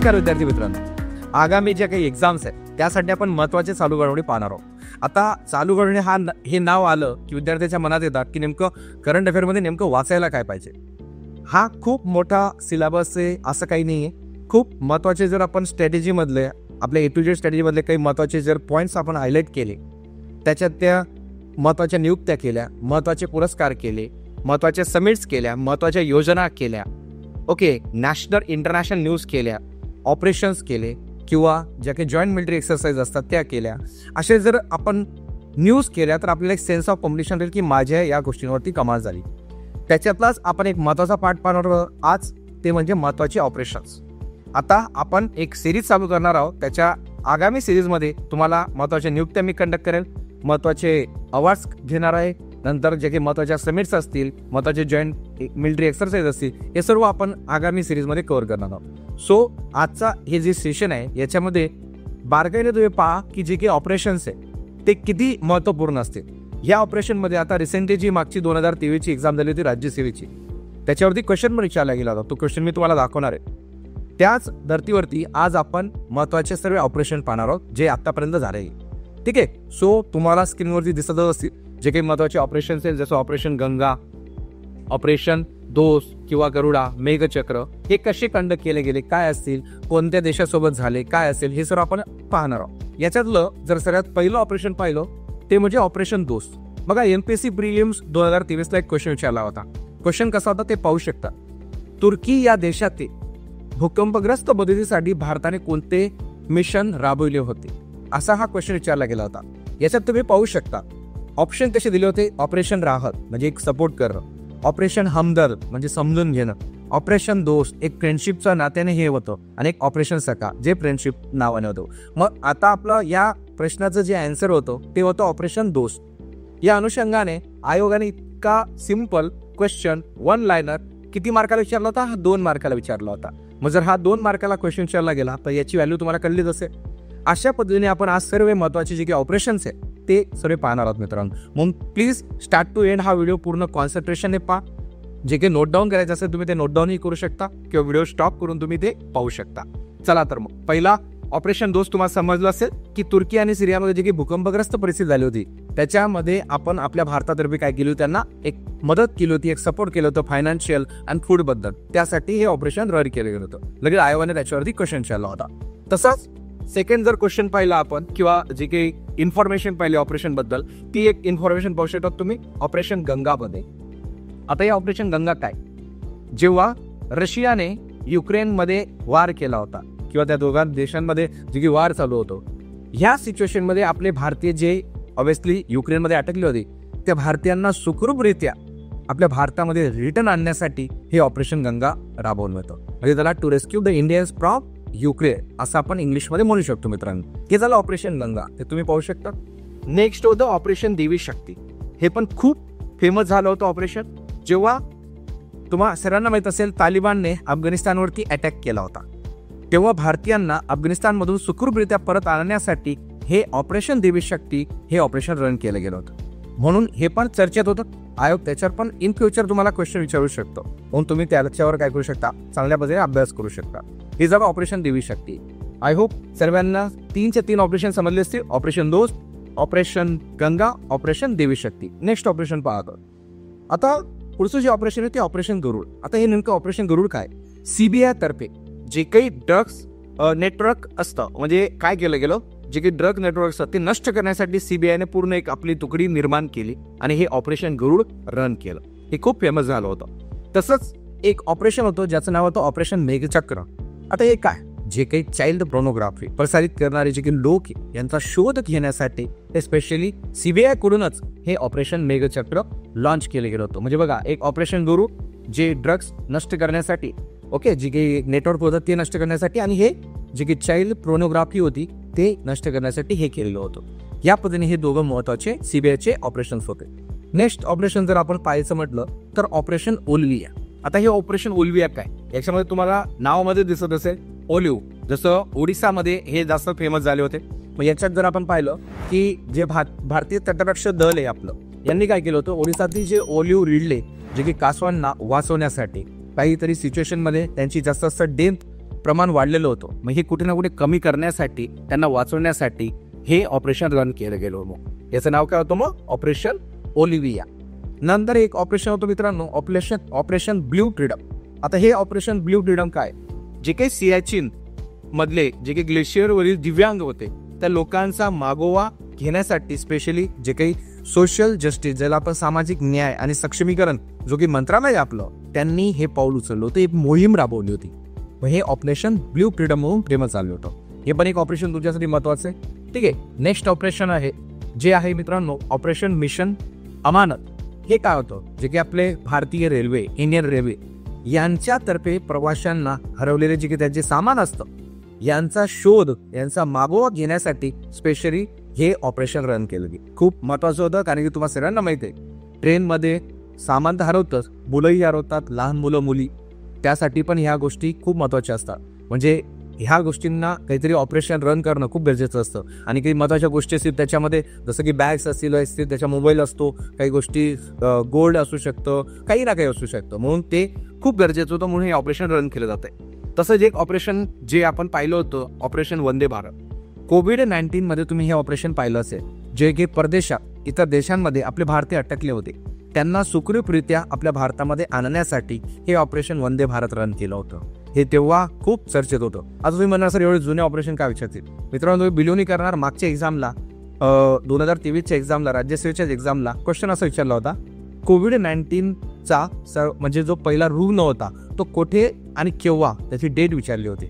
नमस्कार विद्यार्थी मित्रांनो, आगामी ज्या काही एक्झाम्स आहेत त्यासाठी आपण महत्त्वाचे चालू घडामोडी पाहणार आहोत. आता चालू घडामोडी हे नाव आलं की विद्यार्थ्याच्या मनात येतात की नेमकं करंट अफेअरमध्ये नेमकं वाचायला काय पाहिजे. हा खूप मोठा सिलेबस आहे असं काही नाही आहे. खूप महत्त्वाचे जर आपण स्ट्रॅटेजीमधले आपल्या A to Z स्ट्रॅटेजीमधले काही महत्त्वाचे जर पॉईंट्स आपण हायलाईट केले, त्याच्यात त्या महत्त्वाच्या नियुक्त्या केल्या, महत्त्वाचे पुरस्कार केले, महत्त्वाच्या समिट्स केल्या, महत्त्वाच्या योजना केल्या, ओके, नॅशनल इंटरनॅशनल न्यूज केल्या, ऑपरेशन्स केले किंवा ज्या काही जॉईंट मिलिटरी एक्सरसाइज असतात त्या केल्या, असे जर आपण न्यूज केल्या तर आपल्याला एक सेन्स ऑफ कॉम्पिटिशन राहील की माझ्या या गोष्टींवरती कमाल झाली. त्याच्यातलाच आपण एक महत्त्वाचा पार्ट पाहणार आज, ते म्हणजे महत्त्वाचे ऑपरेशन्स. आता आपण एक सिरीज चालू करणार आहोत. त्याच्या आगामी सिरीजमध्ये तुम्हाला महत्त्वाच्या नियुक्त्या मी कंडक्ट करेल, महत्त्वाचे अवॉर्ड्स घेणार आहे, नंतर जे काही महत्त्वाच्या समिट्स असतील, महत्त्वाचे जॉईंट मिलिटरी एक्सरसाइज असतील, हे सर्व आपण आगामी सिरीजमध्ये कव्हर करणार आहोत. सो आजचा हे जे सेशन आहे याच्यामध्ये बारकाईने तुम्ही पहा की जे काही ऑपरेशन्स आहे ते किती महत्त्वपूर्ण असतील. या ऑपरेशनमध्ये आता रिसेंटली जी मागची 2023ची एक्झाम झाली होती राज्यसेवेची, त्याच्यावरती क्वेश्चन पण विचारला गेला होता. तो क्वेश्चन मी तुम्हाला दाखवणार आहे. त्याच धर्तीवरती आज आपण महत्त्वाचे सर्व ऑपरेशन पाहणार आहोत जे आत्तापर्यंत झाले. ठीक आहे. सो तुम्हाला स्क्रीनवरती दिसतच असतील जे काही महत्त्वाचे ऑपरेशन्स आहेत, जसं ऑपरेशन गंगा, ऑपरेशन दोस किंवा गरुडा, मेघचक्र, हे कसे कंडक्ट केले गेले, काय असतील, कोणत्या देशासोबत झाले, काय असेल, हे सर्व आपण पाहणार आहोत. याच्यातलं जर सगळ्यात पहिलं ऑपरेशन पाहिलं ते म्हणजे ऑपरेशन दोस. बघा, MPSC प्रिलिम्स 2023ला एक क्वेश्चन विचारला होता. क्वेश्चन कसा होता ते पाहू शकता. तुर्की या देशातील भूकंपग्रस्त मदतीसाठी भारताने कोणते मिशन राबवले होते, असा हा क्वेश्चन विचारला गेला होता. याच्यात तुम्ही पाहू शकता ऑप्शन कसे दिले होते. ऑपरेशन राहत म्हणजे एक सपोर्ट करणं, ऑपरेशन हमदर्द म्हणजे समजून घेणं, ऑपरेशन दोस्त एक फ्रेंडशिपच्या नात्याने हे होतं, आणि एक ऑपरेशन सका जे फ्रेंडशिप नावाने होतं. मग आता आपलं या प्रश्नाचं जे आन्सर होतं ते होतं ऑपरेशन दोस्त. या अनुषंगाने आयोगाने इतका सिंपल क्वेश्चन 1 लाइनर किती मार्काला विचारला होता? हा 2 मार्काला विचारला होता. मग जर हा 2 मार्काला क्वेश्चन विचारला गेला तर याची व्हॅल्यू तुम्हाला कळलीच असेल. अशा पद्धतीने आपण आज सर्व महत्त्वाचे जे काही ऑपरेशन्स आहेत ते सर्व पाहणार आहोत मित्रांनो. म्हणून प्लीज स्टार्ट टू एंड हा व्हिडिओ पूर्ण कॉन्सन्ट्रेशनने पहा. जे काही नोट डाऊन करायचं असेल तुम्ही ते नोट डाऊनही करू शकता किंवा व्हिडिओ स्टॉप करून तुम्ही ते पाहू शकता. चला तर मग पहिला ऑपरेशन दोस्त तुम्हाला समजलं असेल की तुर्की आणि सिरियामध्ये जे काही भूकंपग्रस्त परिस्थिती झाली होती त्याच्यामध्ये आपण आपल्या भारतातर्फे काय केली होती, त्यांना एक मदत केली होती, एक सपोर्ट केलं होतं फायनान्शियल आणि फूड बद्दल. त्यासाठी हे ऑपरेशन रन केलं गेलं होतं. लगेच आयोगाने त्याच्यावरती क्वेश्चन विचारला होता. तसंच सेकंड जर क्वेश्चन पाहिला आपण किंवा जे काही इन्फॉर्मेशन पाहिली ऑपरेशन बद्दल, ती एक इन्फॉर्मेशन पाहू शकता तुम्ही ऑपरेशन गंगामध्ये. आता या ऑपरेशन गंगा काय, जेव्हा रशियाने युक्रेनमध्ये वार केला होता किंवा त्या दोघां देशांमध्ये जे काही वार चालू होतो, ह्या सिच्युएशनमध्ये आपले भारतीय जे ऑब्व्हियसली युक्रेनमध्ये अटकले होते त्या भारतीयांना सुखरूपरित्या आपल्या भारतामध्ये रिटर्न आणण्यासाठी हे ऑपरेशन गंगा राबवलं होतं. म्हणजे त्याला to rescue the Indians from Ukraine असं आपण इंग्लिशमध्ये म्हणू शकतो मित्रांनो. हे झालं ऑपरेशन गंगा, ते तुम्ही पाहू शकता. नेक्स्ट होतं ऑपरेशन देवी शक्ती. हे पण खूप फेमस झालं होतं ऑपरेशन. जेव्हा तुम्हाला सर्वांना माहीत असेल तालिबानने अफगाणिस्तानवरती अटॅक केला होता, तेव्हा भारतीयांना अफगाणिस्तानमधून सुखरूपरित्या परत आणण्यासाठी हे ऑपरेशन देवी शक्ती हे ऑपरेशन रन केलं गेलं होतं. म्हणून हे पण चर्चेत होतं. आयोग त्याच्यावर पण इन फ्युचर तुम्हाला क्वेश्चन विचारू शकतो, म्हणून तुम्ही त्याच्यावर काय करू शकता, चांगल्या पद्धतीने अभ्यास करू शकता. हे झालं ऑपरेशन देवी शक्ती. आय होप सर्वांना 3चे 3 ऑपरेशन समजले असतील. ऑपरेशन दोस्त, ऑपरेशन गंगा, ऑपरेशन देवी शक्ती. नेक्स्ट ऑपरेशन पाहतो. आता पुढचं जे ऑपरेशन आहे ते ऑपरेशन गरुड. आता हे नेमकं ऑपरेशन गरुड काय, CBI तर्फे जे काही ड्रग्स नेटवर्क असतं, म्हणजे काय केलं गेलं, जे काही ड्रग नेटवर्क असतात ते नष्ट करण्यासाठी CBIने पूर्ण एक आपली तुकडी निर्माण केली आणि हे ऑपरेशन गरुड रन केलं. हे खूप फेमस झालं होतं. तसंच एक ऑपरेशन होतं ज्याचं नाव होतं ऑपरेशन मेघचक्र. आता हे काय, जे काही चाइल्ड पोर्नोग्राफी प्रसारित करणारे जे काही लोक यांचा शोध घेण्यासाठी ते स्पेशली CBI कडूनच हे ऑपरेशन मेघचक्र लॉन्च केलं गेलं होतं. म्हणजे बघा, एक ऑपरेशन गरुड जे ड्रग्स नष्ट करण्यासाठी, ओके, जे काही नेटवर्क होतं ते नष्ट करण्यासाठी, आणि हे जे काही चाइल्ड पोर्नोग्राफी होती ते नष्ट करण्यासाठी हे केलेलं होतं. या पद्धतीने हे दोघं महत्त्वाचे CBIचे ऑपरेशन्स होते. नेक्स्ट ऑपरेशन जर आपण पाहायचं म्हटलं तर ऑपरेशन ओलिव्हिया. आता हे ऑपरेशन ओलिव्हिया काय, याच्यामध्ये तुम्हाला नावामध्ये दिसत असेल ओलिव्ह, जसं ओडिसामध्ये हे जास्त फेमस झाले होते. मग याच्यात जर आपण पाहिलं की जे भारतीय तटरक्षक दल आहे आपलं, यांनी काय केलं होतं, ओडिसातील जे ओलिव्ह रिडले जे की कासवांना वाचवण्यासाठी काहीतरी सिच्युएशनमध्ये त्यांची जास्त डेथ प्रमाण वाढलेलं होतं. मग हे कुठे ना कुठे कमी करण्यासाठी, त्यांना वाचवण्यासाठी हे ऑपरेशन रन केलं गेलं. मग याचं नाव काय होतं? मग ऑपरेशन ओलिव्हिया. नंतर एक ऑपरेशन होतं मित्रांनो, ऑपरेशन ब्ल्यू फ्रीडम. आता हे ऑपरेशन ब्ल्यू फ्रीडम काय, जे काही सियाचीन मधले जे काही ग्लेशियरवरील दिव्यांग होते त्या लोकांचा मागोवा घेण्यासाठी, स्पेशली जे काही सोशल जस्टिस, ज्याला आपण सामाजिक न्याय आणि सक्षमीकरण जो की मंत्रालय आपलं, त्यांनी हे पाऊल उचललं होतं, एक मोहीम राबवली होती. मग हे ऑपरेशन ब्ल्यू फ्रीडम म्हणून फेमस झालं होतं. हे पण एक ऑपरेशन तुमच्यासाठी महत्वाचं आहे. ठीक आहे. नेक्स्ट ऑपरेशन आहे जे आहे मित्रांनो ऑपरेशन मिशन अमानत. हे काय होतं, जे की आपले भारतीय रेल्वे, इंडियन रेल्वे यांच्यातर्फे प्रवाशांना हरवलेले जे की त्यांचे सामान असतं यांचा शोध, यांचा मागोवा घेण्यासाठी स्पेशली हे ऑपरेशन रन केलं गेलं. खूप महत्वाचं होतं, कारण की तुम्हाला सगळ्यांना माहिती आहे ट्रेनमध्ये सामान तर हरवतंच, मुलंही हरवतात, लहान मुलं मुली, त्यासाठी पण ह्या गोष्टी खूप महत्त्वाच्या असतात. म्हणजे ह्या गोष्टींना काहीतरी ऑपरेशन रन करणं खूप गरजेचं असतं. आणि काही महत्त्वाच्या गोष्टी असतील त्याच्यामध्ये, जसं की बॅग्स असतील, त्याच्या मोबाईल असतो, काही गोष्टी गोल्ड असू शकतं, काही ना काही असू शकतं, म्हणून ते खूप गरजेचं होतं, म्हणून हे ऑपरेशन रन केलं जातं. तसंच एक ऑपरेशन जे आपण पाहिलं होतं, ऑपरेशन वंदे भारत. कोविड-19 मध्ये तुम्ही हे ऑपरेशन पाहिलं असेल, जे की परदेशात, इतर देशांमध्ये आपले भारतीय अटकले होते, त्यांना सुखरूपरित्या आपल्या भारतामध्ये आणण्यासाठी हे ऑपरेशन वंदे भारत रन केलं होतं. हे तेव्हा खूप चर्चेत होतं. आता तुम्ही म्हणणार सर एवढे जुने ऑपरेशन काय विचारतील? मित्रांनो, तुम्ही बिलिओनी करणार मागच्या एक्झामला 2023च्या एक्झामला, राज्यसेवेच्या एक्झामला क्वेश्चन असा विचारला होता, कोविड-19चा म्हणजे जो पहिला रुग्ण होता तो कुठे आणि केव्हा, त्याची डेट विचारली होती.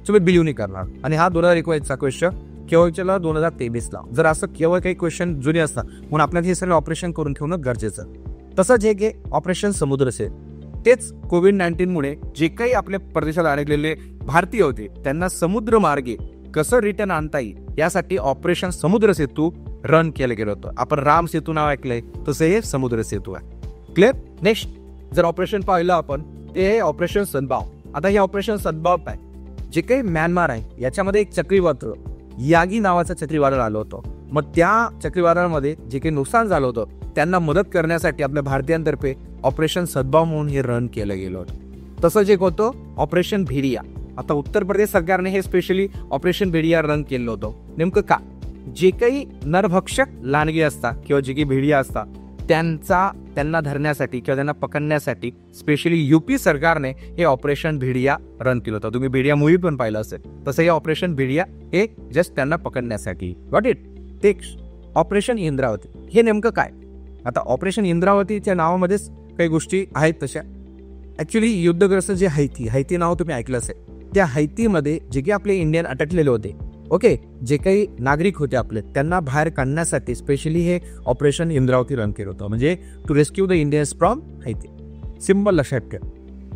तुम्ही बिलिओनी करणार. आणि हा 2021चा क्वेश्चन केव्हा विचारला? 2023ला. जर असं केव्हा काही क्वेश्चन जुने असतात, म्हणून आपल्याला हे सगळे ऑपरेशन करून ठेवणं गरजेचं. तसंच हे ऑपरेशन समुद्र सेतू, तेच कोविड-19 मुळे जे काही आपल्या परदेशात अडकलेले भारतीय होते त्यांना समुद्र मार्गे कसं रिटर्न आणता येईल यासाठी ऑपरेशन समुद्र सेतू रन केलं गेलं होतं. आपण राम सेतू नाव ऐकलंय, तसं हे समुद्र सेतू आहे. क्लिअर. नेक्स्ट जर ऑपरेशन पाहिलं आपण, ते आहे ऑपरेशन सद्भाव. आता हे ऑपरेशन सद्भाव काय, जे काही म्यानमार आहे याच्यामध्ये एक चक्रीवादळ, यागी नावाचं चक्रीवादळ आलं होतं. मग त्या चक्रीवादळामध्ये जे काही नुकसान झालं होतं त्यांना मदत करण्यासाठी आपल्या भारतीयांतर्फे ऑपरेशन सद्भाव म्हणून हे रन केलं गेलं होतं. तसंच एक होतं ऑपरेशन भेडिया. आता उत्तर प्रदेश सरकारने हे स्पेशली ऑपरेशन भेडिया रन केलं होतं. नेमकं का, जे काही नरभक्षक लांडगे असतात किंवा जे काही भेडिया असतात त्यांना धरण्यासाठी किंवा त्यांना पकडण्यासाठी स्पेशली यूपी सरकारने हे ऑपरेशन भेडिया रन केलं होतं. तुम्ही भेडिया मूवी पण पाहिलं असेल, तसं हे ऑपरेशन भेडिया हे जस्ट त्यांना पकडण्यासाठी. Got it. ते ऑपरेशन इंद्रावती. हे नेमकं काय? आता ऑपरेशन इंद्रावतीच्या नावामध्येच काही गोष्टी आहेत तशा. ॲक्च्युली युद्धग्रस्त जे हैती नाव तुम्ही ऐकलं असेल, त्या हैतीमध्ये जे काही आपले इंडियन अटकलेले होते, ओके, जे काही नागरिक होते आपले, त्यांना बाहेर काढण्यासाठी स्पेशली हे ऑपरेशन इंद्रावती रन केलं होतं. म्हणजे to rescue the Indians from Haiti. Simple लक्षात ठेवा.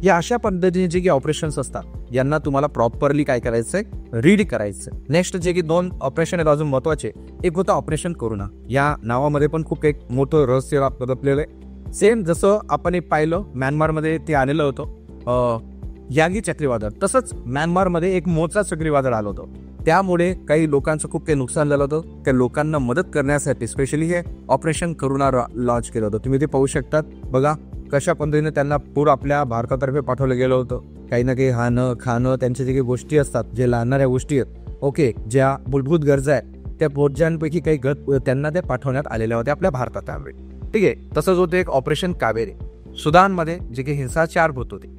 या अशा पद्धतीने जे काही ऑपरेशन्स असतात यांना तुम्हाला प्रॉपरली काय करायचंय, रीड करायचं. नेक्स्ट जे की 2 ऑपरेशन आहेत अजून महत्वाचे. एक होतं ऑपरेशन करुणा. या नावामध्ये पण खूप एक मोठं रहस्य लपलेलं आहे. सेम जसं आपण हे पाहिलं म्यानमारमध्ये ते आलेलं होतं यागी चक्रीवादळ, तसंच म्यानमारमध्ये एक मोचा चक्रीवादळ आलं होतं. त्यामुळे काही लोकांचं खूप काही नुकसान झालं होतं. त्या लोकांना मदत करण्यासाठी स्पेशली हे ऑपरेशन करुणा लॉन्च केलं होतं. तुम्ही ते पाहू शकतात. बघा कशा पद्धतीने त्यांना पूर्ण आपल्या भारतातर्फे पाठवलं गेलं होतं. काही ना काही हाणं खाणं, त्यांच्या जे काही गोष्टी असतात, जे लागणाऱ्या गोष्टी आहेत, ओके, ज्या मूलभूत गरजा आहेत, त्या गरजांपैकी काही त्यांना ते पाठवण्यात आलेल्या होत्या आपल्या भारतात त्यावेळी. ठीक आहे. तसंच होतं एक ऑपरेशन कावेरी. सुदानमध्ये जे काही हिंसाचार होत होते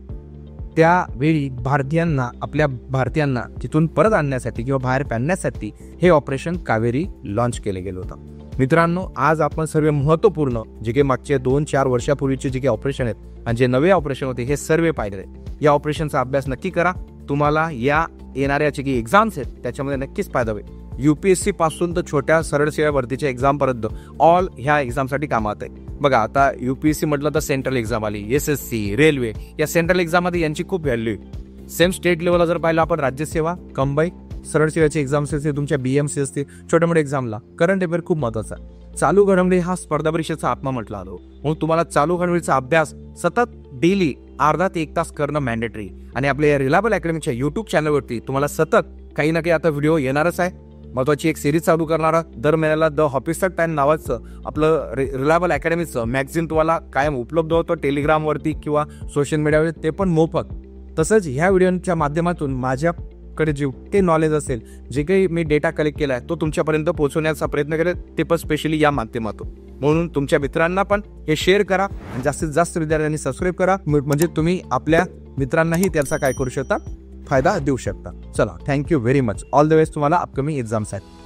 त्यावेळी आपल्या भारतीयांना तिथून परत आणण्यासाठी किंवा बाहेर काढण्यासाठी हे ऑपरेशन कावेरी लॉन्च केलं गेलं होतं. मित्रांनो, आज आपण सर्व महत्त्वपूर्ण जे काही मागचे 2-4 वर्षापूर्वीचे जे काही ऑपरेशन आहेत आणि जे नवे ऑपरेशन होते हे सर्व पाहिले. या ऑपरेशनचा अभ्यास नक्की करा. तुम्हाला या येणाऱ्या जे काही एक्झाम्स आहेत त्याच्यामध्ये नक्कीच फायदा होईल. UPSC पासून तर छोट्या सरळ सेवा भरतीच्या एक्झामपर्यंत ऑल ह्या एक्झामसाठी कामात आहे. बघा, आता UPSC म्हटलं तर सेंट्रल एक्झाम आली, SSC, रेल्वे, या सेंट्रल एक्झाममध्ये यांची खूप व्हॅल्यू आहे. सेम स्टेट लेवलला जर पाहिलं आपण राज्यसेवा, कंबाईन, सरळ सेवेचे एक्झाम्स असतील, तुमच्या BMC असतील, छोट्या मोठ्या एक्झामला करंट अफेअर खूप महत्त्वाचा आहे. चालू घडामोडी हा स्पर्धा परीक्षेचा आत्मा म्हटला आलो, म्हणून तुम्हाला चालू घडामोडीचा अभ्यास सतत डेली अर्धा ते 1 तास करणं मॅन्डेटरी. आणि आपल्या या रिलायबल अकॅडमीच्या YouTube चॅनलवरती तुम्हाला सतत काही ना काही आता व्हिडिओ येणारच आहे. महत्त्वाची एक सिरीज चालू करणारा दर महिन्याला द ऑफिसर टाइम नावाचं आपलं रिलायबल अकॅडमीचं मॅगझिन तुम्हाला कायम उपलब्ध होतं टेलिग्रामवरती किंवा सोशल मीडियावर, ते पण मोफत. तसंच ह्या व्हिडिओच्या माध्यमातून माझ्याकडे जे काही नॉलेज असेल, जे काही मी डेटा कलेक्ट केला आहे तो तुमच्यापर्यंत पोहोचवण्याचा प्रयत्न करेल, ते पण स्पेशली या माध्यमातून. म्हणून तुमच्या मित्रांना पण हे शेअर करा आणि जास्तीत जास्त विद्यार्थ्यांनी सबस्क्राईब करा, म्हणजे तुम्ही आपल्या मित्रांनाही त्याचा काय करू शकता, फायदा देऊ शकता. चला, thank you very much. All the best तुम्हाला अपकमिंग एक्झाम्स आहेत.